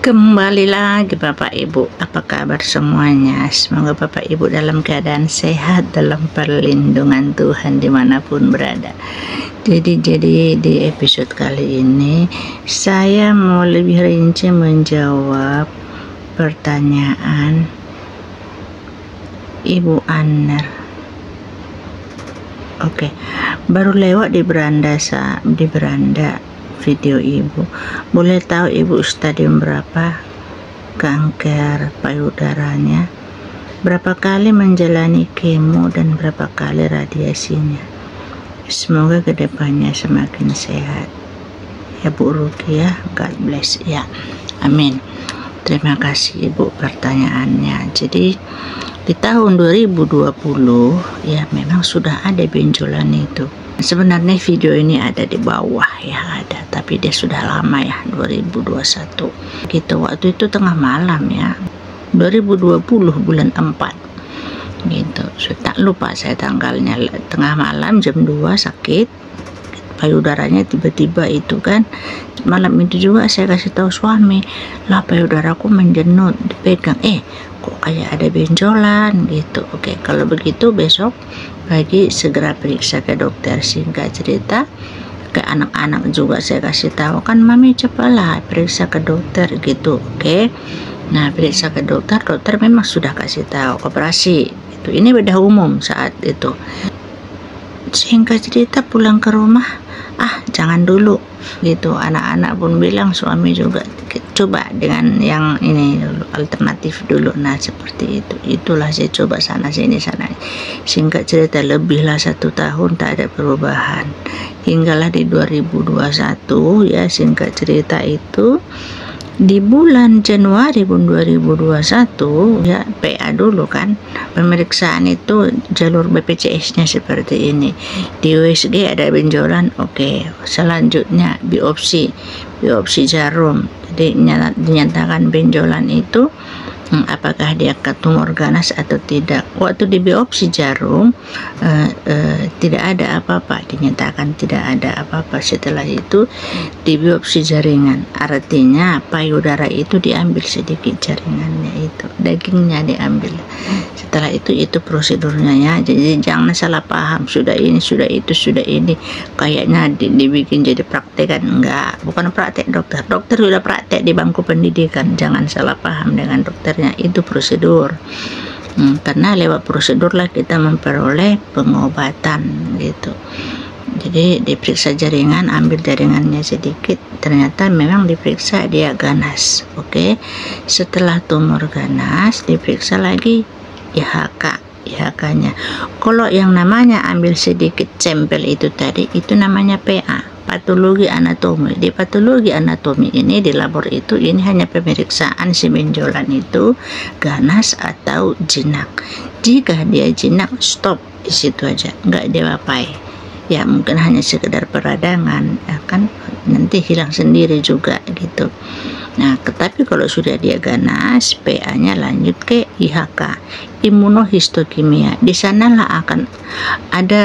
Kembali lagi Bapak Ibu, apa kabar semuanya? Semoga Bapak Ibu dalam keadaan sehat, dalam perlindungan Tuhan dimanapun berada. Jadi di episode kali ini saya mau lebih rinci menjawab pertanyaan Ibu Anner. Oke, baru lewat di beranda video ibu. Boleh tahu ibu stadium berapa kanker payudaranya, berapa kali menjalani kemo, dan berapa kali radiasinya. Semoga kedepannya semakin sehat ya Bu Rukiah. God bless ya, amin. Terima kasih ibu pertanyaannya. Jadi di tahun 2020 ya memang sudah ada benjolan itu. Sebenarnya video ini ada di bawah ya, ada, tapi dia sudah lama ya, 2021 gitu. Waktu itu tengah malam ya, 2020 bulan 4 gitu. Sudah lupa saya tanggalnya, tengah malam jam 2 sakit payudaranya tiba-tiba itu kan. Malam itu juga saya kasih tahu suami, lah payudaraku menjenut, dipegang, kok kayak ada benjolan gitu. Oke, kalau begitu besok pagi segera periksa ke dokter. Singkat cerita, ke anak-anak juga saya kasih tahu kan, mami cobalah periksa ke dokter gitu. Oke, nah periksa ke dokter, dokter memang sudah kasih tahu operasi itu. Ini bedah umum saat itu. Singkat cerita pulang ke rumah, jangan dulu gitu. Anak-anak pun bilang, suami juga, coba dengan yang ini dulu, alternatif dulu. Nah seperti itu, itulah saya coba sana sini. Singkat cerita lebihlah 1 tahun tak ada perubahan, hinggalah di 2021 ya. Singkat cerita itu di bulan Januari 2021 ya, PA dulu kan, pemeriksaan itu jalur BPJS nya seperti ini. Di USG ada benjolan, oke. Selanjutnya biopsi jarum. Jadi dinyatakan benjolan itu apakah dia tumor ganas atau tidak. Waktu di biopsi jarum tidak ada apa-apa, dinyatakan tidak ada apa-apa. Setelah itu di biopsi jaringan, artinya payudara itu diambil sedikit jaringannya itu, dagingnya diambil. Setelah itu prosedurnya ya. Jadi jangan salah paham, sudah ini, sudah itu, sudah ini, kayaknya dibikin jadi praktekan. Enggak, bukan praktek dokter sudah praktek di bangku pendidikan. Jangan salah paham dengan dokternya, itu prosedur. Karena lewat prosedurlah kita memperoleh pengobatan gitu. Jadi diperiksa jaringan, ambil jaringannya sedikit, ternyata memang diperiksa dia ganas. Oke, setelah tumor ganas diperiksa lagi IHK-nya. Kalau yang namanya ambil sedikit sampel itu tadi, itu namanya PA, patologi anatomi. Di patologi anatomi ini, di labor itu, ini hanya pemeriksaan si benjolan itu ganas atau jinak. Jika dia jinak, stop di situ aja, nggak diapain ya. Mungkin hanya sekedar peradangan ya kan, nanti hilang sendiri juga gitu. Nah tetapi kalau sudah dia ganas, PA-nya lanjut ke IHK, imunohistokimia. Di sanalah akan ada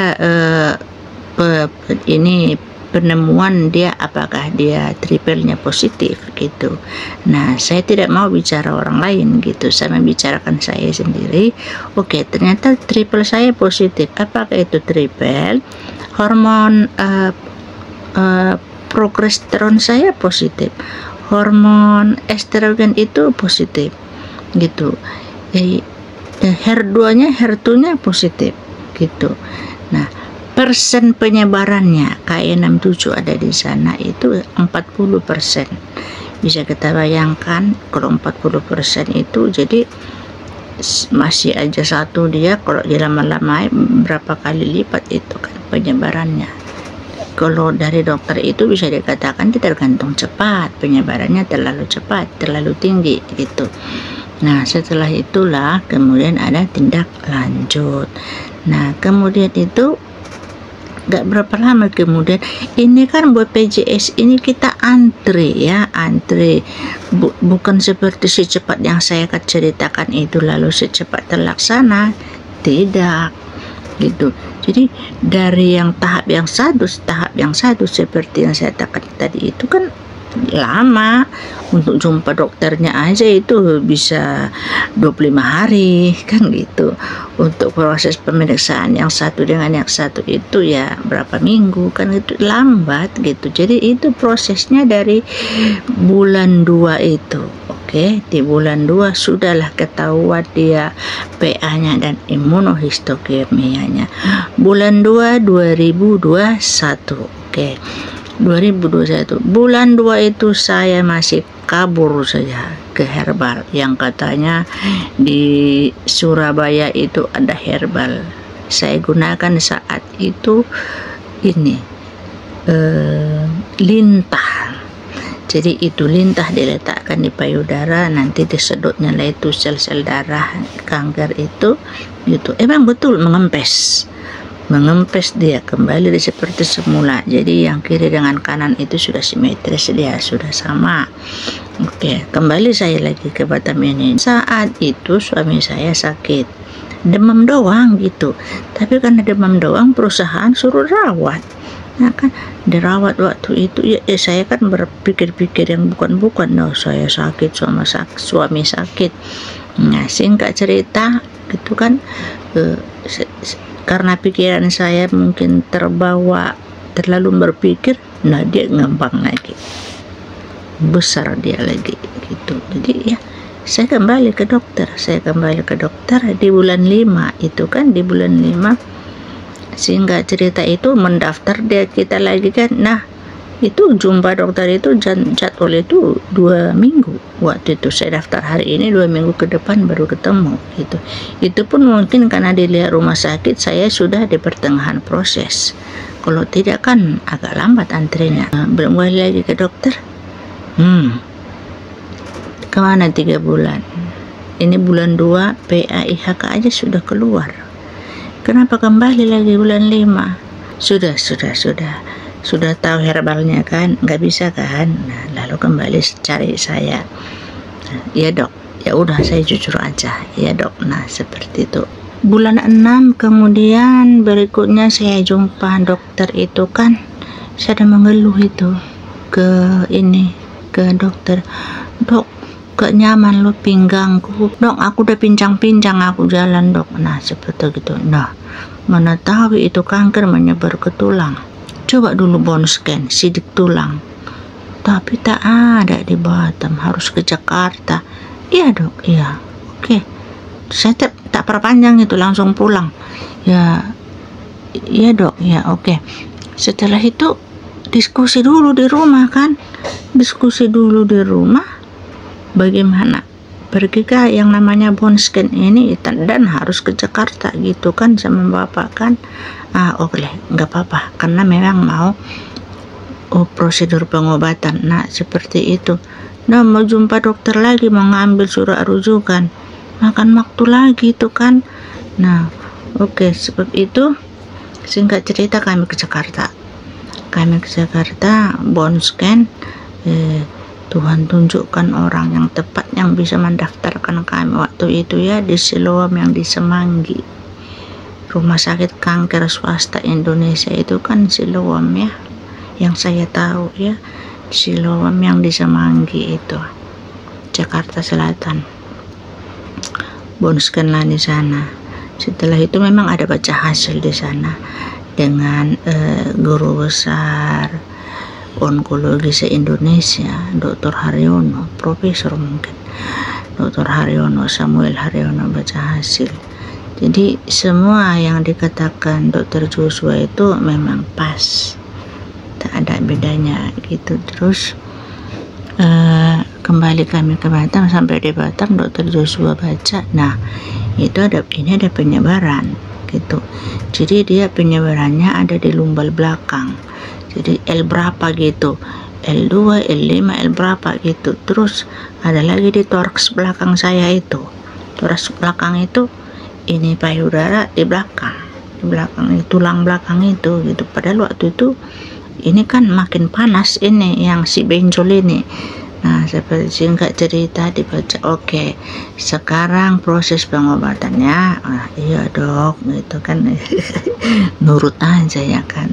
penemuan dia apakah dia triplenya positif gitu. Nah saya tidak mau bicara orang lain gitu, saya membicarakan saya sendiri. Oke, ternyata triple saya positif. Apakah itu triple? Hormon progesteron saya positif, hormon estrogen itu positif gitu. HER2-nya positif gitu. Nah persen penyebarannya Ki67 ada di sana itu 40%. Bisa kita bayangkan kalau 40% itu, jadi masih aja satu dia, kalau dia lama-lama berapa kali lipat itu kan penyebarannya. Kalau dari dokter itu bisa dikatakan tergantung cepat, penyebarannya terlalu cepat, terlalu tinggi gitu. Nah setelah itulah kemudian ada tindak lanjut. Nah kemudian itu gak berapa lama kemudian, ini kan BPJS ini kita antri ya, bukan seperti secepat yang saya ceritakan itu lalu secepat terlaksana, tidak gitu. Jadi dari yang tahap yang satu seperti yang saya katakan tadi itu kan lama. Untuk jumpa dokternya aja itu bisa 25 hari kan gitu. Untuk proses pemeriksaan yang satu dengan yang satu itu ya berapa minggu kan, itu lambat gitu. Jadi itu prosesnya dari bulan 2 itu. Oke, di bulan 2 sudahlah ketahuan dia PA-nya dan imunohistokimianya. Bulan 2 2021. Oke. 2021 bulan 2 itu saya masih kabur saja ke herbal yang katanya di Surabaya itu ada herbal. Saya gunakan saat itu ini lintah. Jadi itu lintah diletakkan di payudara, nanti disedotnya lah itu sel-sel darah kanker itu gitu. Emang betul mengempes dia kembali seperti semula. Jadi yang kiri dengan kanan itu sudah simetris, dia sudah sama. Oke, kembali saya lagi ke Batam ini. Saat itu suami saya sakit, demam doang gitu. Tapi karena demam doang, perusahaan suruh rawat. Nah kan dirawat waktu itu ya, saya kan berpikir-pikir yang bukan-bukan. No, saya sakit, suami sakit. Nah, singkat cerita gitu kan, karena pikiran saya mungkin terbawa terlalu berpikir, nah dia ngembang lagi, besar dia lagi gitu. Jadi ya saya kembali ke dokter di bulan 5 itu kan, di bulan 5 sehingga cerita itu mendaftar dia kita lagi kan. Nah itu jumpa dokter itu jadwal itu 2 minggu. Waktu itu saya daftar hari ini, 2 minggu ke depan baru ketemu gitu. Itu pun mungkin karena dilihat rumah sakit saya sudah di pertengahan proses. Kalau tidak kan agak lambat antrinya. Belum balik lagi ke dokter. Kemana 3 bulan? Ini bulan 2 PA IHK aja sudah keluar. Kenapa kembali lagi bulan 5? Sudah tahu herbalnya kan, nggak bisa kan. Nah, lalu kembali cari saya. Ya dok, ya udah saya jujur aja. Ya dok, nah seperti itu. Bulan 6 kemudian berikutnya saya jumpa dokter itu kan, saya ada mengeluh itu ke dokter. Dok, gak nyaman lo pinggangku. Dok, aku udah pincang-pincang aku jalan dok. Nah seperti gitu. Nah, mana tahu itu kanker menyebar ke tulang. Coba dulu bone scan sidik tulang, tapi tak ada di Batam, harus ke Jakarta. Iya dok, iya. Oke, saya tak perpanjang itu, langsung pulang. Ya, iya dok, ya oke. Setelah itu diskusi dulu di rumah kan, bagaimana pergikah yang namanya bone scan ini dan harus ke Jakarta gitu kan sama bapak kan. Oke, nggak apa-apa karena memang mau prosedur pengobatan. Nah seperti itu. Nah mau jumpa dokter lagi, mau ngambil surat rujukan, makan waktu lagi itu kan. Nah oke, sebab itu singkat cerita kami ke Jakarta, bone scan. Tuhan tunjukkan orang yang tepat yang bisa mendaftarkan kami waktu itu ya, di Siloam yang di Semanggi. Rumah sakit kanker swasta Indonesia itu kan Siloam ya, yang saya tahu ya, Siloam yang di Semanggi itu, Jakarta Selatan. Bone scan lah di sana. Setelah itu memang ada baca hasil di sana dengan guru besar onkologi se-Indonesia, Dr. Haryono, profesor mungkin, Dr. Haryono, Samuel Haryono baca hasil. Jadi semua yang dikatakan Dr. Joshua itu memang pas, tak ada bedanya gitu. Terus kembali kami ke Batam, sampai di Batam Dr. Joshua baca, nah itu ada penyebaran gitu. Jadi dia penyebarannya ada di lumbal belakang. Jadi L berapa gitu, L2, L5, L berapa gitu. Terus ada lagi di toraks belakang saya itu. Toraks belakang itu ini payudara di belakang tulang belakang itu gitu. Padahal waktu itu ini kan makin panas ini yang si benjol ini. Nah seperti singkat cerita dibaca, oke, sekarang proses pengobatannya. Iya dok gitu kan. Nurut aja ya kan.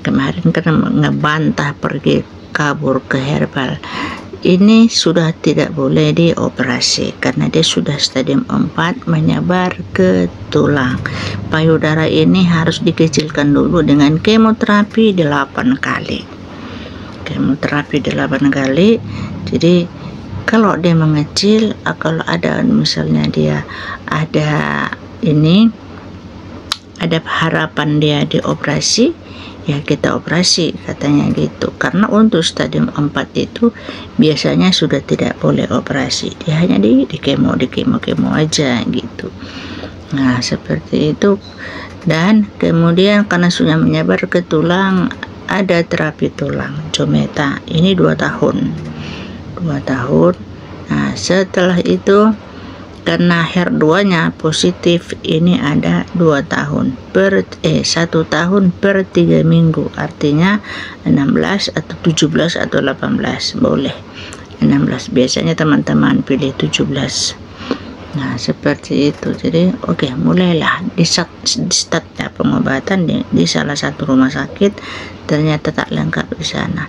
Kemarin kan ngebantah pergi kabur ke herbal. Ini sudah tidak boleh dioperasi karena dia sudah stadium 4 menyebar ke tulang. Payudara ini harus dikecilkan dulu dengan kemoterapi 8 kali. Kemoterapi 8 kali. Jadi kalau dia mengecil, kalau ada misalnya dia ada harapan dia dioperasi, ya kita operasi katanya gitu. Karena untuk stadium 4 itu biasanya sudah tidak boleh operasi, dia hanya di kemo aja gitu. Nah seperti itu. Dan kemudian karena sudah menyebar ke tulang, ada terapi tulang Jometa, ini 2 tahun. Nah setelah itu karena HER2 nya positif, ini ada 2 tahun 1 tahun per 3 minggu, artinya 16 atau 17 atau 18 boleh. 16 biasanya teman-teman pilih 17. Nah seperti itu. Jadi oke, mulailah di startnya pengobatan di salah satu rumah sakit, ternyata tak lengkap di sana.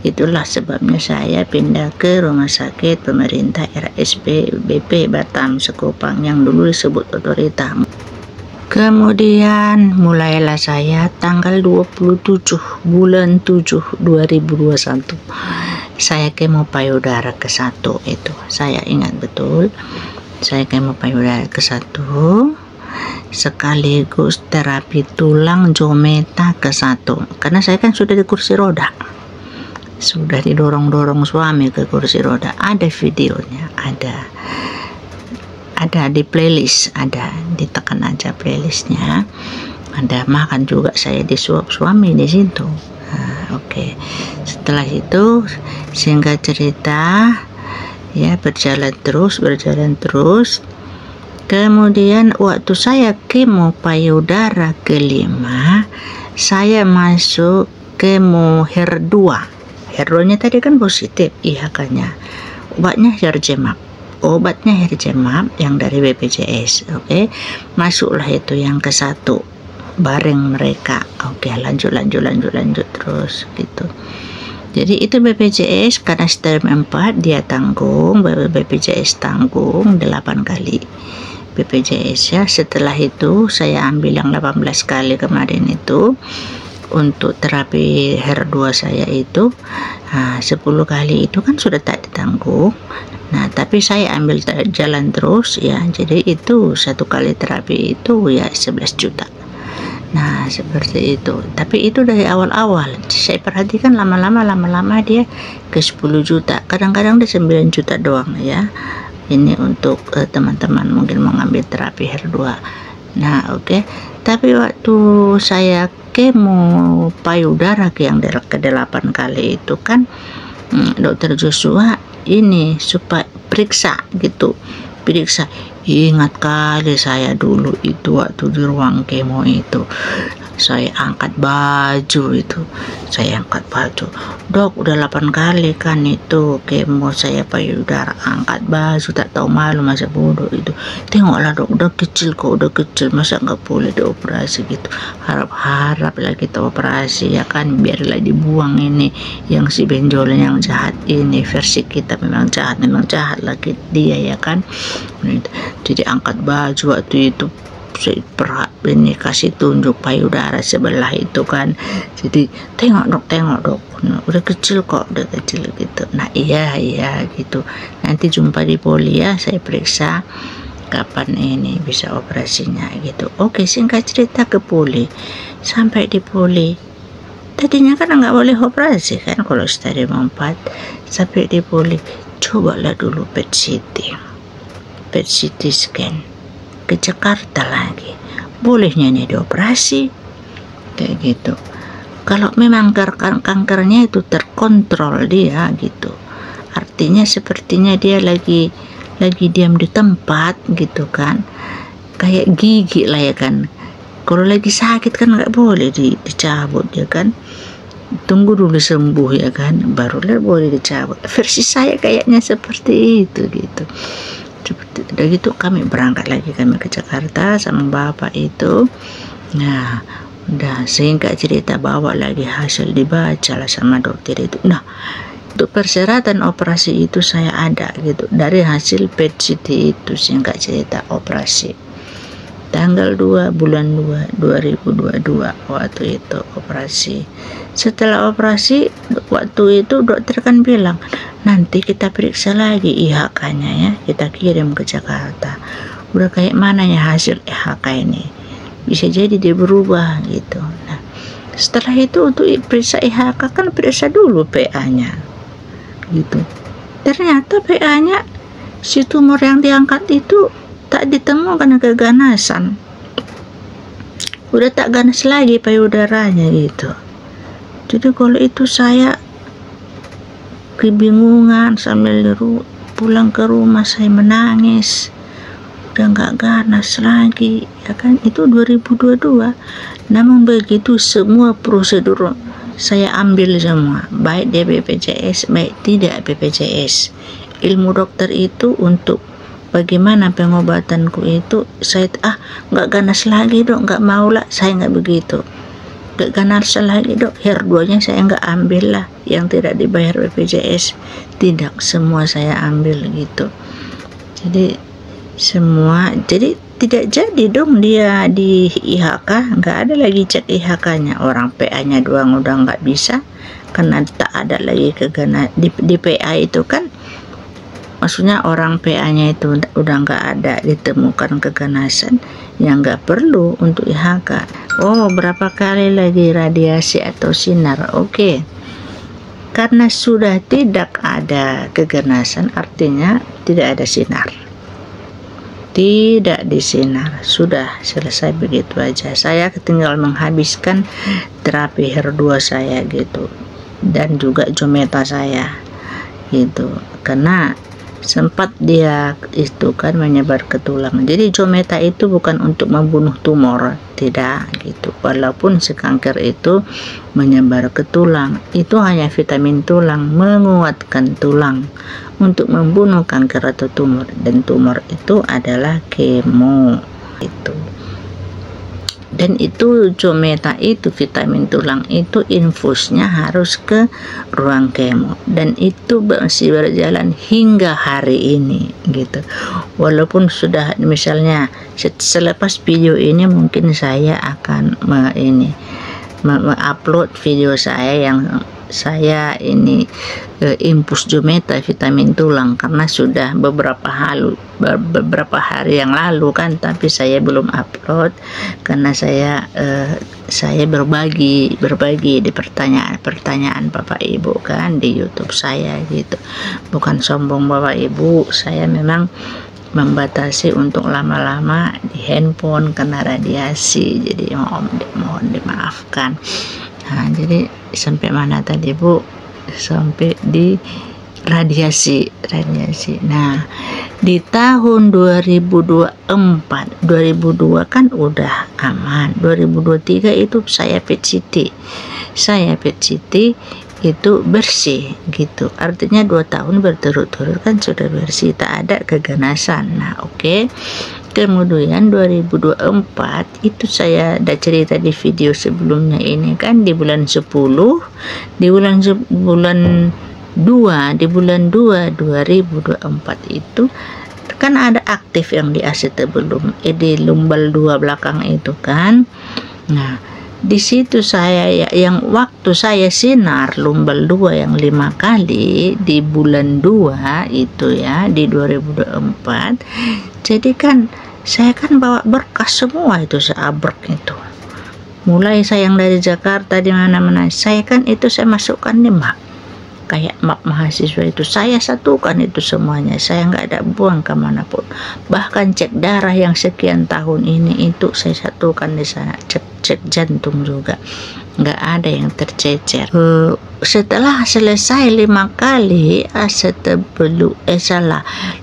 Itulah sebabnya saya pindah ke rumah sakit pemerintah RSP BP Batam Sekupang yang dulu disebut Otorita. Kemudian mulailah saya tanggal 27 bulan 7 2021. Saya kemo payudara ke-1 itu. Saya ingat betul. Saya kemo payudara ke-1 sekaligus terapi tulang Jometa ke-1. Karena saya kan sudah di kursi roda. Sudah didorong-dorong suami ke kursi roda. Ada videonya, ada di playlist, ada, ditekan aja playlistnya. Ada makan juga saya disuap suami di situ. Nah, oke. Setelah itu singkat cerita ya berjalan terus. Kemudian waktu saya kemo payudara ke-5, saya masuk kemo HER2. HER2-nya tadi kan positif IHK-nya. Obatnya Herjemap yang dari BPJS. Oke. Masuklah itu yang ke-1 bareng mereka. Oke, lanjut terus gitu. Jadi itu BPJS karena stadium 4 dia tanggung, BPJS tanggung 8 kali. BPJS ya. Setelah itu saya ambil yang 18 kali kemarin itu. Untuk terapi HER2 saya itu 10 kali itu kan sudah tak ditanggung. Nah tapi saya ambil jalan terus ya, jadi itu 1 kali terapi itu ya 11 juta. Nah seperti itu. Tapi itu dari awal-awal saya perhatikan, lama-lama dia ke 10 juta, kadang-kadang dia 9 juta doang ya. Ini untuk teman-teman mungkin mau ngambil terapi HER2. Nah oke. Tapi waktu saya kemo payudara yang ke-8 kali itu kan Dokter Joshua ini supaya periksa gitu, ingat kali saya dulu itu waktu di ruang kemo itu saya angkat baju dok, udah 8 kali kan itu kemo saya payudara, angkat baju tak tahu malu masa bodoh itu. Tengoklah dok, udah kecil masa nggak boleh dioperasi gitu. Harap lah kita operasi ya kan, biarlah dibuang ini yang si benjolan yang jahat ini. Versi kita memang jahat lagi dia ya kan. Jadi angkat baju waktu itu saya ini kasih tunjuk payudara sebelah itu kan. Jadi tengok dok, nah, udah kecil gitu. Nah iya gitu, nanti jumpa di poli ya, saya periksa kapan ini bisa operasinya gitu. Oke, singkat cerita ke poli. Sampai di poli tadinya kan nggak boleh operasi kan kalau stadium 4. Sampai di poli, cobalah dulu PET CT scan ke Jakarta lagi, bolehnya nih dioperasi kayak gitu. Kalau memang kankernya itu terkontrol dia gitu, artinya sepertinya dia lagi diam di tempat gitu kan, kayak gigi lah ya kan. Kalau lagi sakit kan nggak boleh dicabut ya kan, tunggu dulu sembuh ya kan, barulah boleh dicabut. Versi saya kayaknya seperti itu gitu. Udah gitu kami berangkat lagi ke Jakarta sama bapak itu. Nah Nah, singkat cerita bawa lagi hasil, dibaca lah sama dokter itu. Nah, untuk persyaratan operasi itu saya ada gitu dari hasil PET CT itu, singkat cerita operasi tanggal 2 bulan 2 2022 waktu itu operasi. Setelah operasi waktu itu dokter kan bilang nanti kita periksa lagi IHK-nya ya, kita kirim ke Jakarta. Udah kayak mana ya hasil IHK ini, bisa jadi dia berubah gitu. Nah, setelah itu untuk periksa IHK kan periksa dulu PA-nya gitu. Ternyata PA-nya si tumor yang diangkat itu tak ditemukan keganasan, udah tak ganas lagi payudaranya gitu. Jadi kalau itu saya kebingungan sambil pulang ke rumah, saya menangis, udah nggak ganas lagi ya kan. Itu 2022. Namun begitu semua prosedur saya ambil semua, baik di BPJS baik tidak BPJS. Ilmu dokter itu untuk bagaimana pengobatanku itu, saya nggak ganas lagi dok, nggak mau lah, saya nggak begitu, nggak ganas lagi dok, HER2-nya saya nggak ambil lah, yang tidak dibayar BPJS, tidak, semua saya ambil gitu. Jadi semua, jadi tidak jadi dong dia di IHK, nggak ada lagi cek IHK-nya, orang PA-nya doang udah nggak bisa, karena tak ada lagi keganasan di PA itu kan. Maksudnya orang PA-nya itu udah nggak ada ditemukan keganasan, yang nggak perlu untuk IHK. Oh, berapa kali lagi radiasi atau sinar? Oke. Karena sudah tidak ada keganasan, artinya tidak ada sinar. Tidak disinar, sudah selesai begitu aja. Saya tinggal menghabiskan terapi HER2 saya gitu, dan juga Jometa saya gitu, karena sempat dia itu kan menyebar ke tulang. Jadi Jometa itu bukan untuk membunuh tumor, tidak gitu. Walaupun si kanker itu menyebar ke tulang, itu hanya vitamin tulang, menguatkan tulang untuk membunuh kanker atau tumor, dan tumor itu adalah kemo itu. Dan itu Jometa itu vitamin tulang itu infusnya harus ke ruang kemo, dan itu masih berjalan hingga hari ini gitu. Walaupun sudah misalnya selepas video ini mungkin saya akan upload video saya yang saya ini infus Jometa vitamin tulang, karena sudah beberapa hari yang lalu kan, tapi saya belum upload karena saya berbagi di pertanyaan Bapak Ibu kan di YouTube saya gitu. Bukan sombong Bapak Ibu, saya memang membatasi untuk lama-lama di handphone karena radiasi, jadi mohon dimaafkan. Nah, jadi sampai mana tadi Bu? Sampai di radiasi. Nah, di tahun 2024, 2002 kan udah aman. 2023 itu saya PET CT itu bersih gitu. Artinya 2 tahun berturut-turut kan sudah bersih, tak ada keganasan. Nah, oke. Kemudian 2024 itu saya ada cerita di video sebelumnya ini kan, di bulan 10, di bulan 2 2024 itu kan ada aktif yang di acetabulum, di lumbal 2 belakang itu kan. Nah, di situ saya yang waktu saya sinar lumbal 2 yang 5 kali di bulan 2 itu ya, di 2024. Jadi kan saya kan bawa berkas semua itu, seabrek itu. Mulai saya yang dari Jakarta di mana-mana, saya kan itu saya masukkan di map, kayak map mahasiswa itu saya satukan itu semuanya. Saya nggak ada buang kemanapun. Bahkan cek darah yang sekian tahun ini itu saya satukan di sana. Cek jantung juga nggak ada yang tercecer. Setelah selesai 5 kali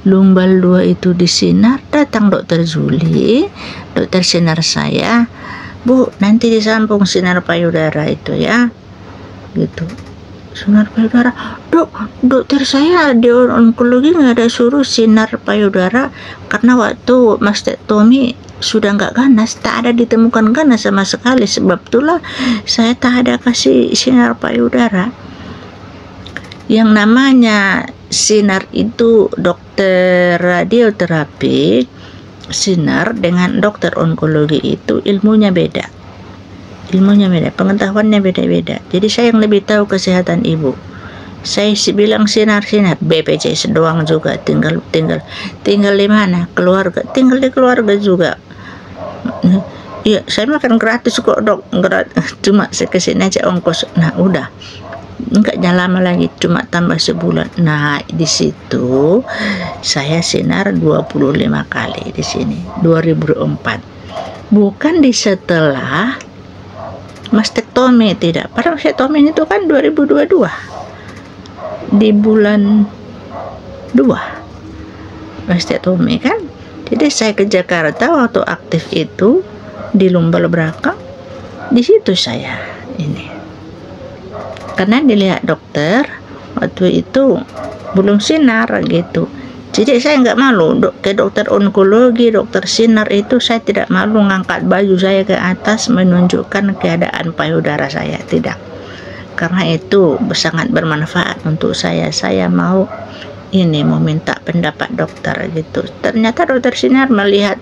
lumbal 2 itu disinar, datang dokter Juli, dokter sinar saya, Bu, nanti disambung sinar payudara itu ya gitu. Sinar payudara, dokter saya di onkologi nggak ada suruh sinar payudara, karena waktu mastektomi sudah nggak ganas, tak ada ditemukan ganas sama sekali. Sebab itulah saya tak ada kasih sinar payudara. Yang namanya sinar itu dokter radioterapi, sinar dengan dokter onkologi itu ilmunya beda, pengetahuannya beda-beda. Jadi saya yang lebih tahu kesehatan ibu. Saya bilang sinar BPJS doang juga, tinggal di mana? Keluarga, tinggal di keluarga juga. Iya, saya makan gratis kok dok, cuma saya kesini aja ongkos. Nah udah, enggak lama lagi, cuma tambah sebulan. Nah di situ saya sinar 25 kali di sini 2004, bukan di setelah mastektomi, tidak. Padahal mastektomi itu kan 2022 di bulan 2 mastektomi kan. Jadi saya ke Jakarta waktu aktif itu di lumbal belakang, di situ saya ini, karena dilihat dokter waktu itu belum sinar gitu. Jadi saya nggak malu ke dokter onkologi, dokter sinar itu saya tidak malu ngangkat baju saya ke atas menunjukkan keadaan payudara saya, tidak. Karena itu sangat bermanfaat untuk saya. Saya mau minta pendapat dokter gitu. Ternyata dokter sinar melihat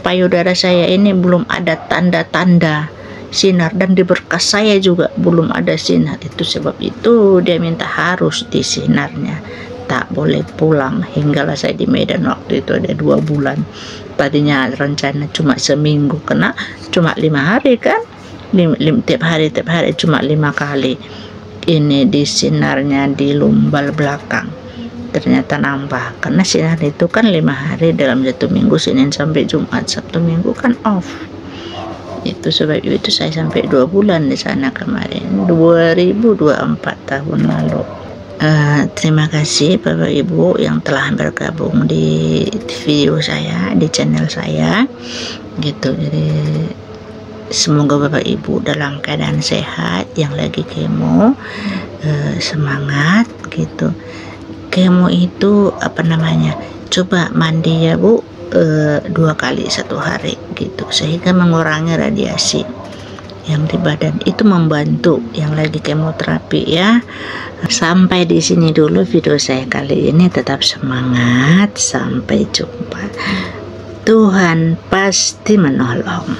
payudara saya ini belum ada tanda-tanda sinar, dan di berkas saya juga belum ada sinar. Itu sebab itu dia minta harus disinarnya, tak boleh pulang. Hinggalah saya di Medan waktu itu ada 2 bulan. Tadinya rencana cuma seminggu, kena cuma 5 hari kan. Tiap hari cuma 5 kali ini disinarnya di lumbal belakang. Ternyata nambah, karena sinar itu kan 5 hari dalam 1 minggu, Senin sampai Jumat, Sabtu Minggu kan off. Itu sebab itu saya sampai 2 bulan di sana kemarin, 2024 tahun lalu. Terima kasih Bapak Ibu yang telah bergabung di video saya, di channel saya gitu. Jadi semoga Bapak Ibu dalam keadaan sehat, yang lagi kemo semangat gitu. Kemo itu coba mandi ya Bu, 2 kali 1 hari gitu, sehingga mengurangi radiasi yang di badan. Itu membantu yang lagi kemoterapi ya. Sampai di sini dulu video saya kali ini. Tetap semangat, sampai jumpa. Tuhan pasti menolong.